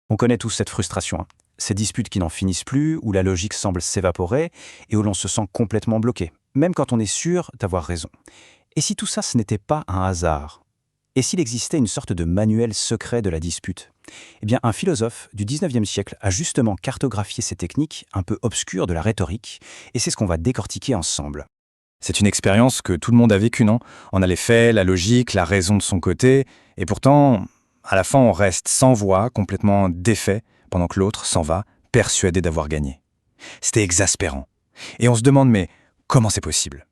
On connaît tous cette frustration, hein. Ces disputes qui n'en finissent plus, où la logique semble s'évaporer et où l'on se sent complètement bloqué, même quand on est sûr d'avoir raison. Et si tout ça, ce n'était pas un hasard? Et s'il existait une sorte de manuel secret de la dispute? Eh bien, un philosophe du 19e siècle a justement cartographié ces techniques un peu obscures de la rhétorique, et c'est ce qu'on va décortiquer ensemble. C'est une expérience que tout le monde a vécue, non? On a les faits, la logique, la raison de son côté, et pourtant, à la fin, on reste sans voix, complètement défait, pendant que l'autre s'en va, persuadé d'avoir gagné. C'était exaspérant. Et on se demande, mais comment c'est possible?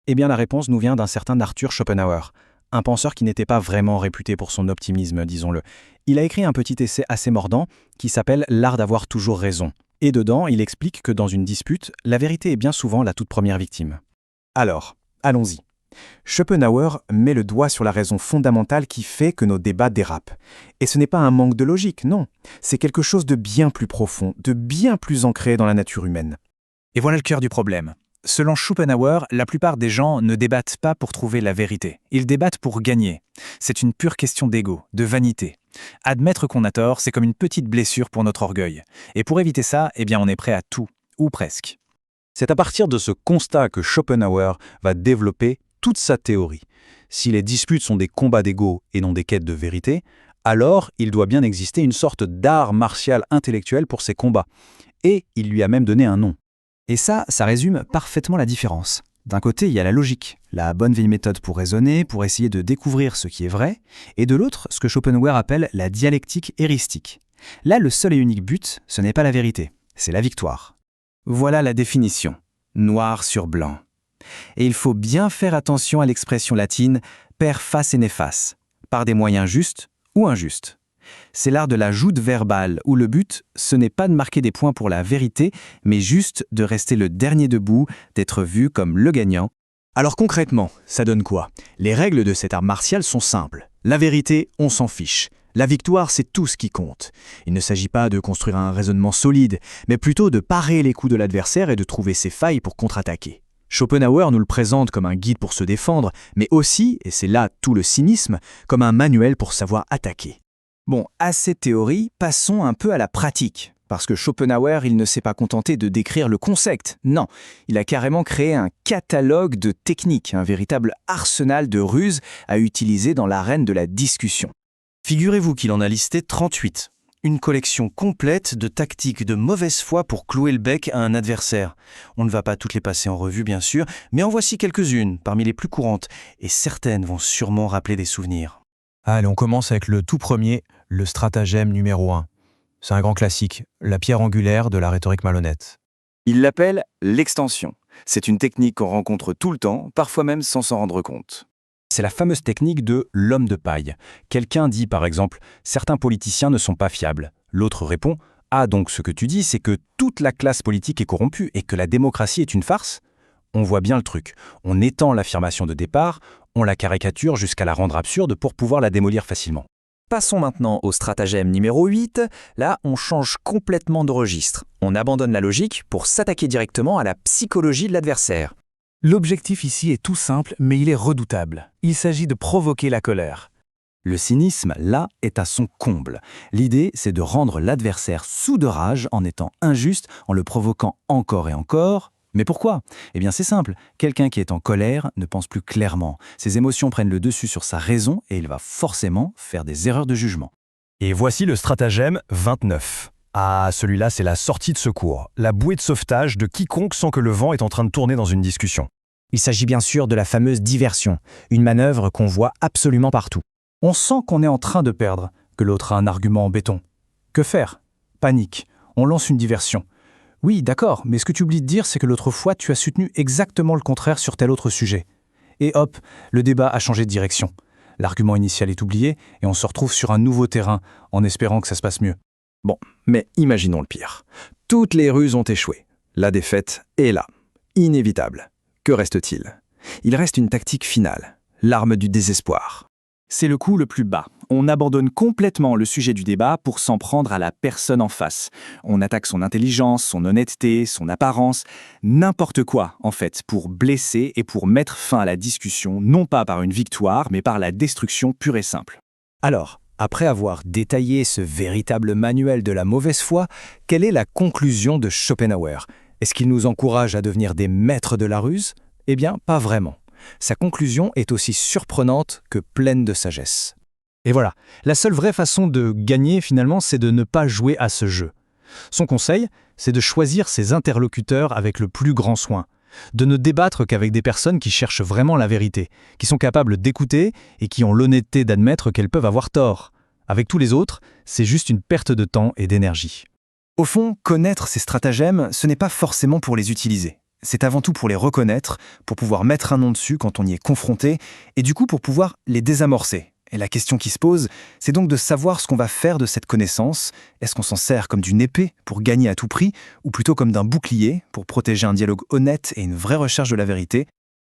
Eh bien, la réponse nous vient d'un certain Arthur Schopenhauer, un penseur qui n'était pas vraiment réputé pour son optimisme, disons-le. Il a écrit un petit essai assez mordant qui s'appelle « L'art d'avoir toujours raison ». Et dedans, il explique que dans une dispute, la vérité est bien souvent la toute première victime. Alors, allons-y. Schopenhauer met le doigt sur la raison fondamentale qui fait que nos débats dérapent. Et ce n'est pas un manque de logique, non. C'est quelque chose de bien plus profond, de bien plus ancré dans la nature humaine. Et voilà le cœur du problème. Selon Schopenhauer, la plupart des gens ne débattent pas pour trouver la vérité. Ils débattent pour gagner. C'est une pure question d'ego, de vanité. Admettre qu'on a tort, c'est comme une petite blessure pour notre orgueil. Et pour éviter ça, eh bien on est prêt à tout, ou presque. C'est à partir de ce constat que Schopenhauer va développer toute sa théorie. Si les disputes sont des combats d'ego et non des quêtes de vérité, alors il doit bien exister une sorte d'art martial intellectuel pour ces combats. Et il lui a même donné un nom. Et ça résume parfaitement la différence. D'un côté, il y a la logique, la bonne vieille méthode pour raisonner, pour essayer de découvrir ce qui est vrai, et de l'autre, ce que Schopenhauer appelle la dialectique héristique. Là, le seul et unique but, ce n'est pas la vérité, c'est la victoire. Voilà la définition, noir sur blanc. Et il faut bien faire attention à l'expression latine « per face et nefas », par des moyens justes ou injustes. C'est l'art de la joute verbale, où le but, ce n'est pas de marquer des points pour la vérité, mais juste de rester le dernier debout, d'être vu comme le gagnant. Alors concrètement, ça donne quoi? Les règles de cet art martial sont simples. La vérité, on s'en fiche. La victoire, c'est tout ce qui compte. Il ne s'agit pas de construire un raisonnement solide, mais plutôt de parer les coups de l'adversaire et de trouver ses failles pour contre-attaquer. Schopenhauer nous le présente comme un guide pour se défendre, mais aussi, et c'est là tout le cynisme, comme un manuel pour savoir attaquer. Bon, assez de théorie, passons un peu à la pratique. Parce que Schopenhauer, il ne s'est pas contenté de décrire le concept. Non, il a carrément créé un catalogue de techniques, un véritable arsenal de ruses à utiliser dans l'arène de la discussion. Figurez-vous qu'il en a listé 38. Une collection complète de tactiques de mauvaise foi pour clouer le bec à un adversaire. On ne va pas toutes les passer en revue, bien sûr, mais en voici quelques-unes, parmi les plus courantes, et certaines vont sûrement rappeler des souvenirs. Allez, on commence avec le tout premier, le stratagème numéro 1. C'est un grand classique, la pierre angulaire de la rhétorique malhonnête. Il l'appelle l'extension. C'est une technique qu'on rencontre tout le temps, parfois même sans s'en rendre compte. C'est la fameuse technique de l'homme de paille. Quelqu'un dit par exemple « certains politiciens ne sont pas fiables ». L'autre répond « ah donc ce que tu dis c'est que toute la classe politique est corrompue et que la démocratie est une farce ?» On voit bien le truc. On étend l'affirmation de départ, on la caricature jusqu'à la rendre absurde pour pouvoir la démolir facilement. Passons maintenant au stratagème numéro 8. Là, on change complètement de registre. On abandonne la logique pour s'attaquer directement à la psychologie de l'adversaire. L'objectif ici est tout simple, mais il est redoutable. Il s'agit de provoquer la colère. Le cynisme, là, est à son comble. L'idée, c'est de rendre l'adversaire sourd de rage en étant injuste, en le provoquant encore et encore. Mais pourquoi? Eh bien c'est simple, quelqu'un qui est en colère ne pense plus clairement. Ses émotions prennent le dessus sur sa raison et il va forcément faire des erreurs de jugement. Et voici le stratagème 29. Ah, celui-là, c'est la sortie de secours, la bouée de sauvetage de quiconque sent que le vent est en train de tourner dans une discussion. Il s'agit bien sûr de la fameuse diversion, une manœuvre qu'on voit absolument partout. On sent qu'on est en train de perdre, que l'autre a un argument en béton. Que faire? Panique. On lance une diversion. Oui, d'accord, mais ce que tu oublies de dire, c'est que l'autre fois, tu as soutenu exactement le contraire sur tel autre sujet. Et hop, le débat a changé de direction. L'argument initial est oublié et on se retrouve sur un nouveau terrain en espérant que ça se passe mieux. Bon, mais imaginons le pire. Toutes les ruses ont échoué. La défaite est là. Inévitable. Que reste-t-il? Il reste une tactique finale, l'arme du désespoir. C'est le coup le plus bas. On abandonne complètement le sujet du débat pour s'en prendre à la personne en face. On attaque son intelligence, son honnêteté, son apparence, n'importe quoi en fait, pour blesser et pour mettre fin à la discussion, non pas par une victoire, mais par la destruction pure et simple. Alors, Après avoir détaillé ce véritable manuel de la mauvaise foi, quelle est la conclusion de Schopenhauer? Est-ce qu'il nous encourage à devenir des maîtres de la ruse? Eh bien, pas vraiment. Sa conclusion est aussi surprenante que pleine de sagesse. Et voilà, la seule vraie façon de gagner finalement, c'est de ne pas jouer à ce jeu. Son conseil, c'est de choisir ses interlocuteurs avec le plus grand soin, de ne débattre qu'avec des personnes qui cherchent vraiment la vérité, qui sont capables d'écouter et qui ont l'honnêteté d'admettre qu'elles peuvent avoir tort. Avec tous les autres, c'est juste une perte de temps et d'énergie. Au fond, connaître ces stratagèmes, ce n'est pas forcément pour les utiliser. C'est avant tout pour les reconnaître, pour pouvoir mettre un nom dessus quand on y est confronté, et du coup pour pouvoir les désamorcer. Et la question qui se pose, c'est donc de savoir ce qu'on va faire de cette connaissance. Est-ce qu'on s'en sert comme d'une épée pour gagner à tout prix, ou plutôt comme d'un bouclier pour protéger un dialogue honnête et une vraie recherche de la vérité?